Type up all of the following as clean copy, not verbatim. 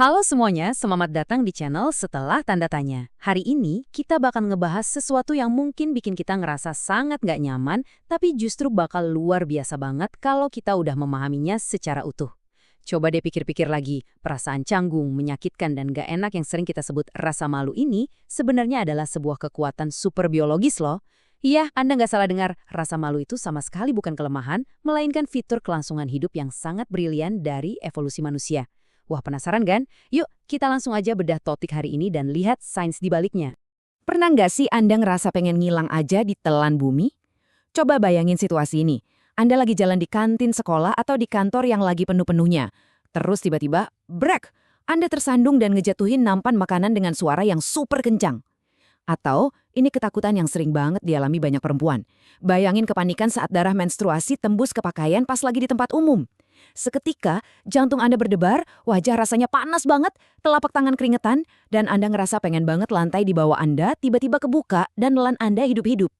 Halo semuanya, selamat datang di channel Setelah Tanda Tanya. Hari ini kita bakal ngebahas sesuatu yang mungkin bikin kita ngerasa sangat nggak nyaman, tapi justru bakal luar biasa banget kalau kita udah memahaminya secara utuh. Coba deh pikir-pikir lagi, perasaan canggung, menyakitkan, dan nggak enak yang sering kita sebut rasa malu ini sebenarnya adalah sebuah kekuatan super biologis loh. Iya, Anda nggak salah dengar, rasa malu itu sama sekali bukan kelemahan, melainkan fitur kelangsungan hidup yang sangat brilian dari evolusi manusia. Wah, penasaran kan? Yuk, kita langsung aja bedah topik hari ini dan lihat sains di baliknya. Pernah nggak sih Anda ngerasa pengen ngilang aja di telan bumi? Coba bayangin situasi ini. Anda lagi jalan di kantin sekolah atau di kantor yang lagi penuh-penuhnya. Terus tiba-tiba, brek! Anda tersandung dan ngejatuhin nampan makanan dengan suara yang super kencang. Atau, ini ketakutan yang sering banget dialami banyak perempuan. Bayangin kepanikan saat darah menstruasi tembus ke pakaian pas lagi di tempat umum. Seketika, jantung Anda berdebar, wajah rasanya panas banget, telapak tangan keringetan, dan Anda ngerasa pengen banget lantai di bawah Anda tiba-tiba kebuka dan nelan Anda hidup-hidup.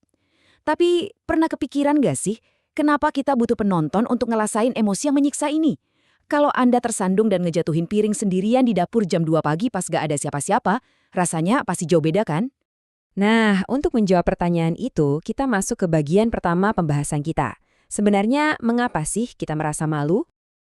Tapi, pernah kepikiran gak sih, kenapa kita butuh penonton untuk ngerasain emosi yang menyiksa ini? Kalau Anda tersandung dan ngejatuhin piring sendirian di dapur jam 2 pagi pas gak ada siapa-siapa, rasanya pasti jauh beda kan? Nah, untuk menjawab pertanyaan itu, kita masuk ke bagian pertama pembahasan kita. Sebenarnya, mengapa sih kita merasa malu?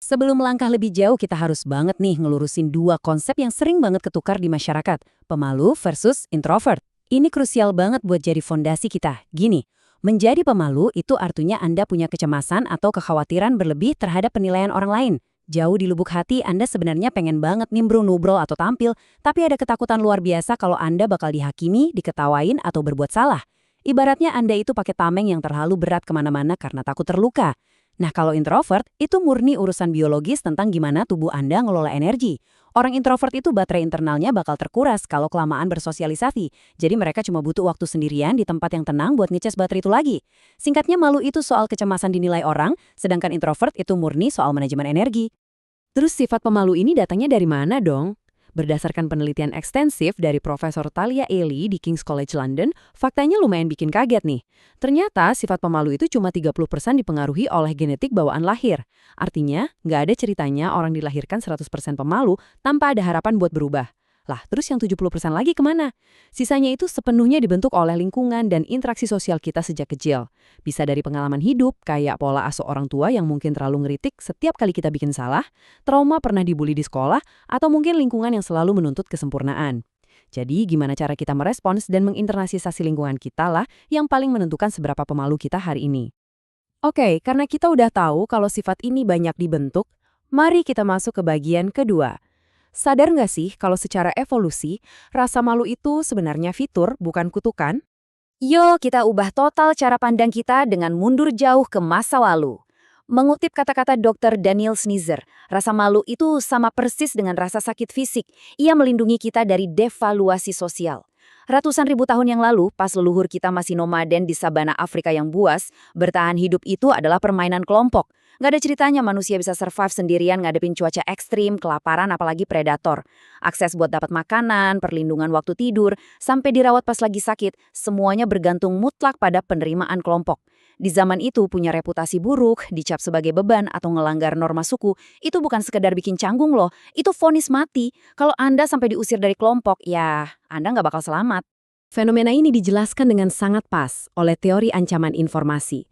Sebelum melangkah lebih jauh, kita harus banget nih ngelurusin dua konsep yang sering banget ketukar di masyarakat. Pemalu versus introvert. Ini krusial banget buat jadi fondasi kita. Gini, menjadi pemalu itu artinya Anda punya kecemasan atau kekhawatiran berlebih terhadap penilaian orang lain. Jauh di lubuk hati, Anda sebenarnya pengen banget nimbrung, nubrol, atau tampil, tapi ada ketakutan luar biasa kalau Anda bakal dihakimi, diketawain, atau berbuat salah. Ibaratnya Anda itu pakai tameng yang terlalu berat kemana-mana karena takut terluka. Nah, kalau introvert, itu murni urusan biologis tentang gimana tubuh Anda ngelola energi. Orang introvert itu baterai internalnya bakal terkuras kalau kelamaan bersosialisasi. Jadi mereka cuma butuh waktu sendirian di tempat yang tenang buat ngecas baterai itu lagi. Singkatnya, malu itu soal kecemasan dinilai orang, sedangkan introvert itu murni soal manajemen energi. Terus sifat pemalu ini datangnya dari mana dong? Berdasarkan penelitian ekstensif dari Profesor Talia Ely di King's College London, faktanya lumayan bikin kaget nih. Ternyata sifat pemalu itu cuma 30% dipengaruhi oleh genetik bawaan lahir. Artinya, nggak ada ceritanya orang dilahirkan 100% pemalu tanpa ada harapan buat berubah. Lah, terus yang 70% lagi kemana? Sisanya itu sepenuhnya dibentuk oleh lingkungan dan interaksi sosial kita sejak kecil. Bisa dari pengalaman hidup, kayak pola asuh orang tua yang mungkin terlalu ngeritik setiap kali kita bikin salah, trauma pernah dibully di sekolah, atau mungkin lingkungan yang selalu menuntut kesempurnaan. Jadi, gimana cara kita merespons dan menginternalisasi lingkungan kita lah yang paling menentukan seberapa pemalu kita hari ini. Oke, karena kita udah tahu kalau sifat ini banyak dibentuk, mari kita masuk ke bagian kedua. Sadar nggak sih kalau secara evolusi, rasa malu itu sebenarnya fitur, bukan kutukan? Yuk kita ubah total cara pandang kita dengan mundur jauh ke masa lalu. Mengutip kata-kata Dr. Daniel Sneezer, rasa malu itu sama persis dengan rasa sakit fisik. Ia melindungi kita dari devaluasi sosial. Ratusan ribu tahun yang lalu, pas leluhur kita masih nomaden di sabana Afrika yang buas, bertahan hidup itu adalah permainan kelompok. Gak ada ceritanya manusia bisa survive sendirian ngadepin cuaca ekstrim, kelaparan, apalagi predator. Akses buat dapat makanan, perlindungan waktu tidur, sampai dirawat pas lagi sakit, semuanya bergantung mutlak pada penerimaan kelompok. Di zaman itu punya reputasi buruk, dicap sebagai beban atau ngelanggar norma suku, itu bukan sekedar bikin canggung loh, itu vonis mati. Kalau Anda sampai diusir dari kelompok, ya Anda nggak bakal selamat. Fenomena ini dijelaskan dengan sangat pas oleh teori ancaman informasi.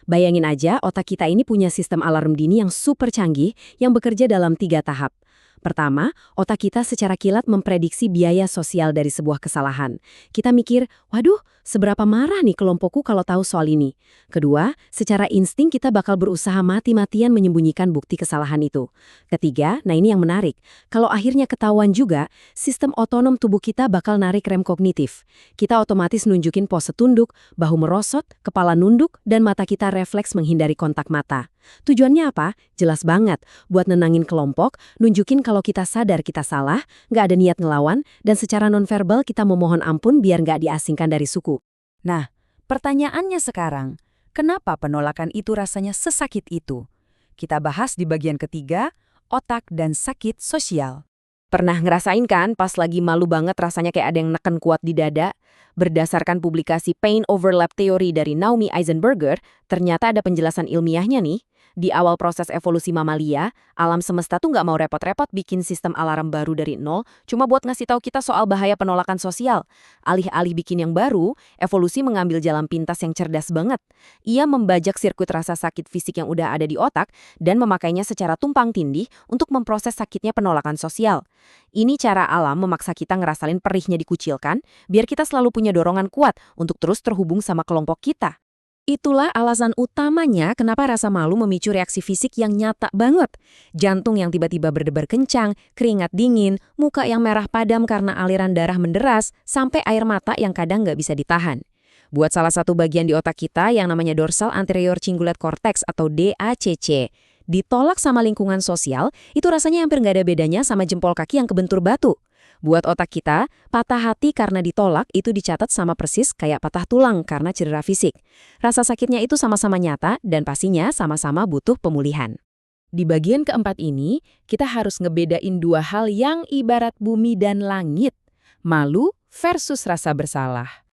Bayangin aja, otak kita ini punya sistem alarm dini yang super canggih yang bekerja dalam 3 tahap. Pertama, otak kita secara kilat memprediksi biaya sosial dari sebuah kesalahan. Kita mikir, waduh, seberapa marah nih kelompokku kalau tahu soal ini. Kedua, secara insting kita bakal berusaha mati-matian menyembunyikan bukti kesalahan itu. Ketiga, nah ini yang menarik, kalau akhirnya ketahuan juga, sistem otonom tubuh kita bakal narik rem kognitif. Kita otomatis nunjukin pose tunduk, bahu merosot, kepala nunduk, dan mata kita refleks menghindari kontak mata. Tujuannya apa? Jelas banget, buat nenangin kelompok, nunjukin kalau kita sadar kita salah, nggak ada niat ngelawan, dan secara nonverbal kita memohon ampun biar nggak diasingkan dari suku. Nah, pertanyaannya sekarang, kenapa penolakan itu rasanya sesakit itu? Kita bahas di bagian ketiga, otak dan sakit sosial. Pernah ngerasain kan pas lagi malu banget rasanya kayak ada yang neken kuat di dada? Berdasarkan publikasi Pain Overlap Theory dari Naomi Eisenberger, ternyata ada penjelasan ilmiahnya nih. Di awal proses evolusi mamalia, alam semesta tuh nggak mau repot-repot bikin sistem alarm baru dari nol, cuma buat ngasih tahu kita soal bahaya penolakan sosial. Alih-alih bikin yang baru, evolusi mengambil jalan pintas yang cerdas banget. Ia membajak sirkuit rasa sakit fisik yang udah ada di otak dan memakainya secara tumpang tindih untuk memproses sakitnya penolakan sosial. Ini cara alam memaksa kita ngerasain perihnya dikucilkan, biar kita selalu punya dorongan kuat untuk terus terhubung sama kelompok kita. Itulah alasan utamanya kenapa rasa malu memicu reaksi fisik yang nyata banget. Jantung yang tiba-tiba berdebar kencang, keringat dingin, muka yang merah padam karena aliran darah menderas, sampai air mata yang kadang nggak bisa ditahan. Buat salah satu bagian di otak kita yang namanya dorsal anterior cingulate cortex atau DACC, ditolak sama lingkungan sosial, itu rasanya hampir nggak ada bedanya sama jempol kaki yang kebentur batu. Buat otak kita, patah hati karena ditolak itu dicatat sama persis kayak patah tulang karena cedera fisik. Rasa sakitnya itu sama-sama nyata dan pastinya sama-sama butuh pemulihan. Di bagian keempat ini, kita harus ngebedain dua hal yang ibarat bumi dan langit. Malu versus rasa bersalah.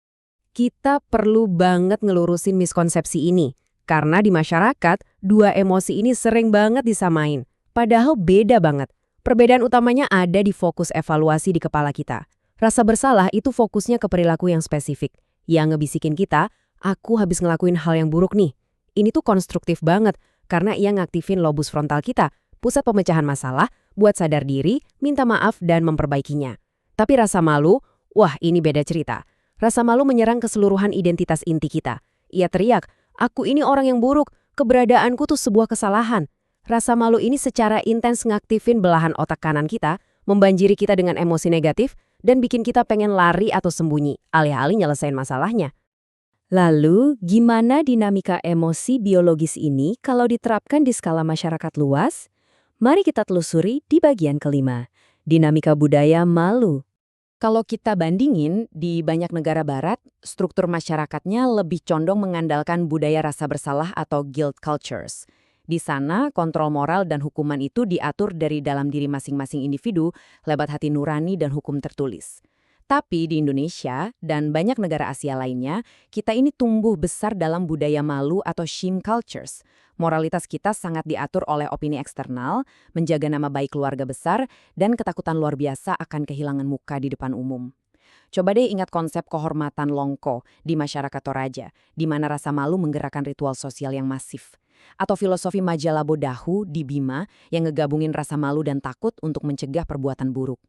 Kita perlu banget ngelurusin miskonsepsi ini. Karena di masyarakat, dua emosi ini sering banget disamain. Padahal beda banget. Perbedaan utamanya ada di fokus evaluasi di kepala kita. Rasa bersalah itu fokusnya ke perilaku yang spesifik. Yang ngebisikin kita, aku habis ngelakuin hal yang buruk nih. Ini tuh konstruktif banget, karena ia ngaktifin lobus frontal kita, pusat pemecahan masalah, buat sadar diri, minta maaf, dan memperbaikinya. Tapi rasa malu, wah ini beda cerita. Rasa malu menyerang keseluruhan identitas inti kita. Ia teriak, aku ini orang yang buruk, keberadaanku tuh sebuah kesalahan. Rasa malu ini secara intens ngaktifin belahan otak kanan kita, membanjiri kita dengan emosi negatif, dan bikin kita pengen lari atau sembunyi, alih-alih nyelesain masalahnya. Lalu, gimana dinamika emosi biologis ini kalau diterapkan di skala masyarakat luas? Mari kita telusuri di bagian kelima, dinamika budaya malu. Kalau kita bandingin, di banyak negara barat, struktur masyarakatnya lebih condong mengandalkan budaya rasa bersalah atau guilt cultures. Di sana, kontrol moral dan hukuman itu diatur dari dalam diri masing-masing individu lewat hati nurani dan hukum tertulis. Tapi di Indonesia dan banyak negara Asia lainnya, kita ini tumbuh besar dalam budaya malu atau shame cultures. Moralitas kita sangat diatur oleh opini eksternal, menjaga nama baik keluarga besar, dan ketakutan luar biasa akan kehilangan muka di depan umum. Coba deh ingat konsep kehormatan Longko di masyarakat Toraja, di mana rasa malu menggerakkan ritual sosial yang masif. Atau filosofi majalah Bodahu di Bima yang ngegabungin rasa malu dan takut untuk mencegah perbuatan buruk.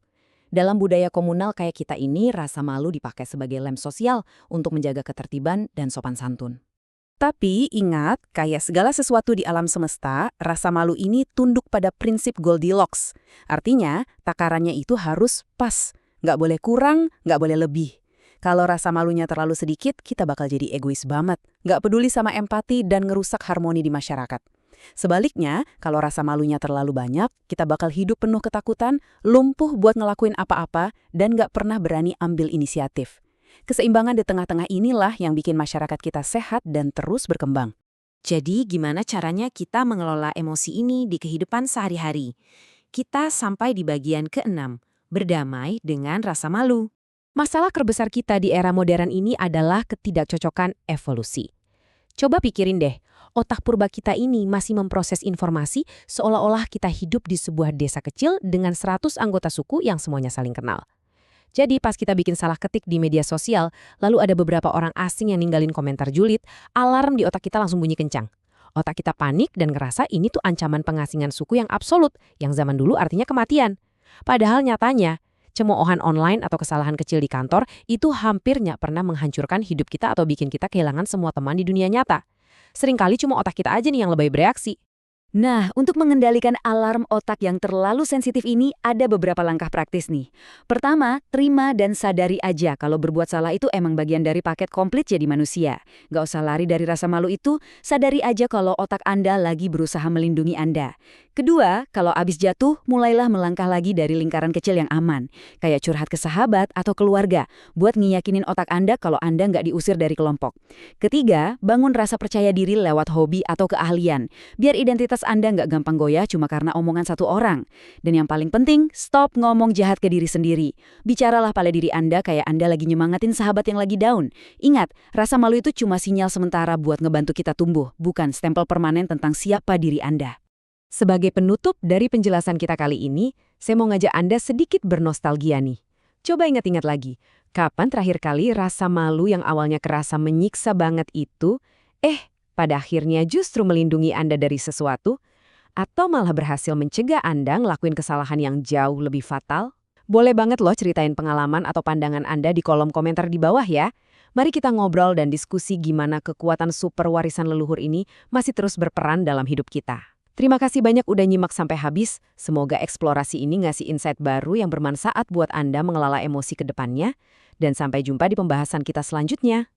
Dalam budaya komunal kayak kita ini, rasa malu dipakai sebagai lem sosial untuk menjaga ketertiban dan sopan santun. Tapi ingat, kayak segala sesuatu di alam semesta, rasa malu ini tunduk pada prinsip Goldilocks. Artinya, takarannya itu harus pas. Nggak boleh kurang, nggak boleh lebih. Kalau rasa malunya terlalu sedikit, kita bakal jadi egois banget. Nggak peduli sama empati dan ngerusak harmoni di masyarakat. Sebaliknya, kalau rasa malunya terlalu banyak, kita bakal hidup penuh ketakutan, lumpuh buat ngelakuin apa-apa, dan nggak pernah berani ambil inisiatif. Keseimbangan di tengah-tengah inilah yang bikin masyarakat kita sehat dan terus berkembang. Jadi, gimana caranya kita mengelola emosi ini di kehidupan sehari-hari? Kita sampai di bagian ke-6, berdamai dengan rasa malu. Masalah terbesar kita di era modern ini adalah ketidakcocokan evolusi. Coba pikirin deh, otak purba kita ini masih memproses informasi seolah-olah kita hidup di sebuah desa kecil dengan 100 anggota suku yang semuanya saling kenal. Jadi pas kita bikin salah ketik di media sosial, lalu ada beberapa orang asing yang ninggalin komentar julid, alarm di otak kita langsung bunyi kencang. Otak kita panik dan ngerasa ini tuh ancaman pengasingan suku yang absolut, yang zaman dulu artinya kematian. Padahal nyatanya, cemoohan online atau kesalahan kecil di kantor itu hampir nggak pernah menghancurkan hidup kita atau bikin kita kehilangan semua teman di dunia nyata. Seringkali cuma otak kita aja nih yang lebay bereaksi. Nah, untuk mengendalikan alarm otak yang terlalu sensitif ini ada beberapa langkah praktis nih. Pertama, terima dan sadari aja kalau berbuat salah itu emang bagian dari paket komplit jadi manusia. Nggak usah lari dari rasa malu itu, sadari aja kalau otak Anda lagi berusaha melindungi Anda. Kedua, kalau abis jatuh, mulailah melangkah lagi dari lingkaran kecil yang aman. Kayak curhat ke sahabat atau keluarga, buat ngiyakinin otak Anda kalau Anda nggak diusir dari kelompok. Ketiga, bangun rasa percaya diri lewat hobi atau keahlian. Biar identitas Mentalitas Anda nggak gampang goyah cuma karena omongan satu orang. Dan yang paling penting, stop ngomong jahat ke diri sendiri. Bicaralah pada diri Anda kayak Anda lagi nyemangatin sahabat yang lagi down. Ingat, rasa malu itu cuma sinyal sementara buat ngebantu kita tumbuh, bukan stempel permanen tentang siapa diri Anda. Sebagai penutup dari penjelasan kita kali ini, saya mau ngajak Anda sedikit bernostalgia nih. Coba ingat-ingat lagi, kapan terakhir kali rasa malu yang awalnya kerasa menyiksa banget itu, pada akhirnya justru melindungi Anda dari sesuatu? Atau malah berhasil mencegah Anda ngelakuin kesalahan yang jauh lebih fatal? Boleh banget loh ceritain pengalaman atau pandangan Anda di kolom komentar di bawah ya. Mari kita ngobrol dan diskusi gimana kekuatan super warisan leluhur ini masih terus berperan dalam hidup kita. Terima kasih banyak udah nyimak sampai habis. Semoga eksplorasi ini ngasih insight baru yang bermanfaat buat Anda mengelola emosi ke depannya. Dan sampai jumpa di pembahasan kita selanjutnya.